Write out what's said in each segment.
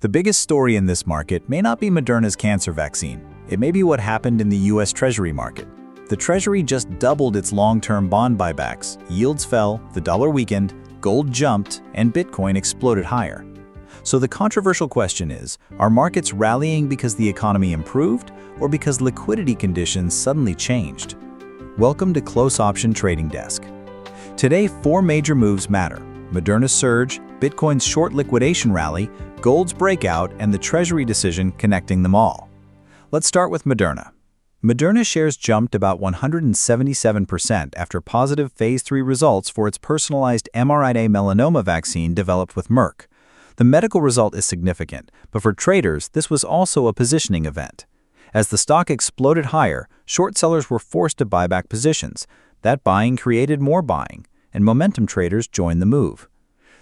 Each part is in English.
The biggest story in this market may not be Moderna's cancer vaccine. It may be what happened in the U.S. Treasury market. The Treasury just doubled its long-term bond buybacks, yields fell, the dollar weakened, gold jumped, and Bitcoin exploded higher. So the controversial question is, are markets rallying because the economy improved or because liquidity conditions suddenly changed? Welcome to CloseOption Trading Desk. Today, 4 major moves matter: Moderna's surge, Bitcoin's short liquidation rally, gold's breakout, and the Treasury decision connecting them all. Let's start with Moderna. Moderna shares jumped about 177% after positive Phase 3 results for its personalized mRNA melanoma vaccine developed with Merck. The medical result is significant, but for traders, this was also a positioning event. As the stock exploded higher, short sellers were forced to buy back positions. That buying created more buying, and momentum traders joined the move.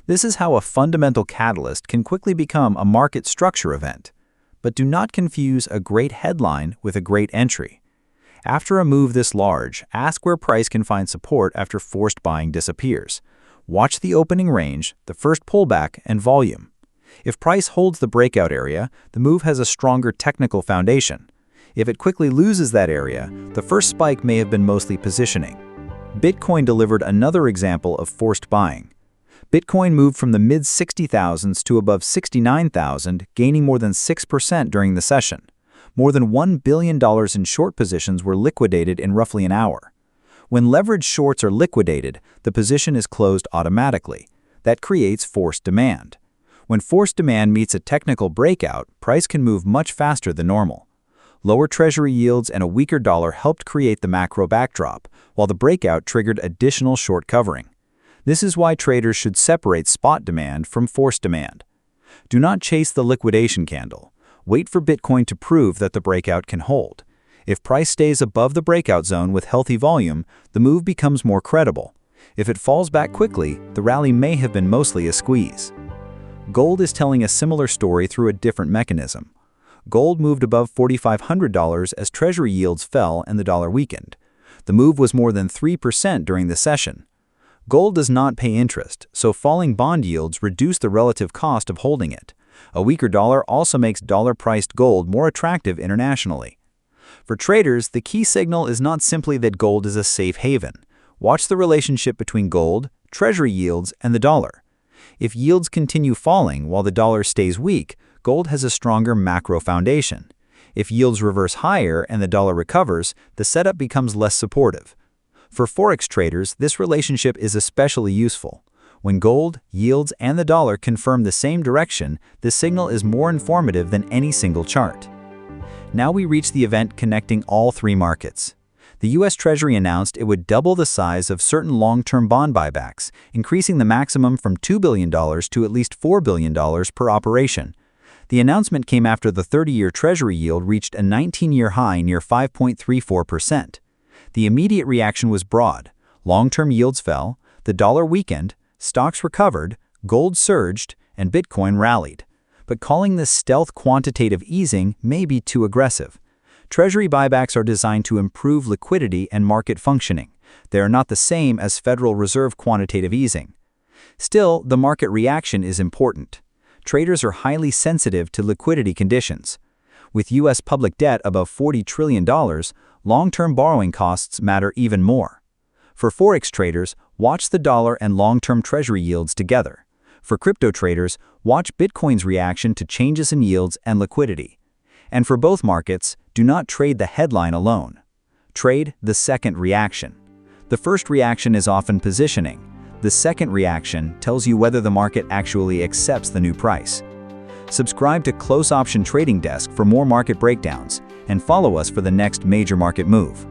This is how a fundamental catalyst can quickly become a market structure event. But do not confuse a great headline with a great entry. After a move this large, ask where price can find support after forced buying disappears. Watch the opening range, the first pullback, and volume. If price holds the breakout area, the move has a stronger technical foundation. If it quickly loses that area, the first spike may have been mostly positioning. Bitcoin delivered another example of forced buying. Bitcoin moved from the mid-60,000s to above 69,000, gaining more than 6% during the session. More than $1 billion in short positions were liquidated in roughly an hour. When leveraged shorts are liquidated, the position is closed automatically. That creates forced demand. When forced demand meets a technical breakout, price can move much faster than normal. Lower Treasury yields and a weaker dollar helped create the macro backdrop, while the breakout triggered additional short covering. This is why traders should separate spot demand from forced demand. Do not chase the liquidation candle. Wait for Bitcoin to prove that the breakout can hold. If price stays above the breakout zone with healthy volume, the move becomes more credible. If it falls back quickly, the rally may have been mostly a squeeze. Gold is telling a similar story through a different mechanism. Gold moved above $4,500 as Treasury yields fell and the dollar weakened. The move was more than 3% during the session. Gold does not pay interest, so falling bond yields reduce the relative cost of holding it. A weaker dollar also makes dollar-priced gold more attractive internationally. For traders, the key signal is not simply that gold is a safe haven. Watch the relationship between gold, Treasury yields, and the dollar. If yields continue falling while the dollar stays weak, gold has a stronger macro foundation. If yields reverse higher and the dollar recovers, the setup becomes less supportive. For Forex traders, this relationship is especially useful. When gold, yields, and the dollar confirm the same direction, the signal is more informative than any single chart. Now we reach the event connecting all 3 markets. The U.S. Treasury announced it would double the size of certain long-term bond buybacks, increasing the maximum from $2 billion to at least $4 billion per operation. The announcement came after the 30-year Treasury yield reached a 19-year high near 5.34%. The immediate reaction was broad. Long-term yields fell, the dollar weakened, stocks recovered, gold surged, and Bitcoin rallied. But calling this stealth quantitative easing may be too aggressive. Treasury buybacks are designed to improve liquidity and market functioning. They are not the same as Federal Reserve quantitative easing. Still, the market reaction is important. Traders are highly sensitive to liquidity conditions. With U.S. public debt above $40 trillion, long-term borrowing costs matter even more. For Forex traders, watch the dollar and long-term Treasury yields together. For crypto traders, watch Bitcoin's reaction to changes in yields and liquidity. And for both markets, do not trade the headline alone. Trade the second reaction. The first reaction is often positioning. The second reaction tells you whether the market actually accepts the new price. Subscribe to CloseOption Trading Desk for more market breakdowns, and follow us for the next major market move.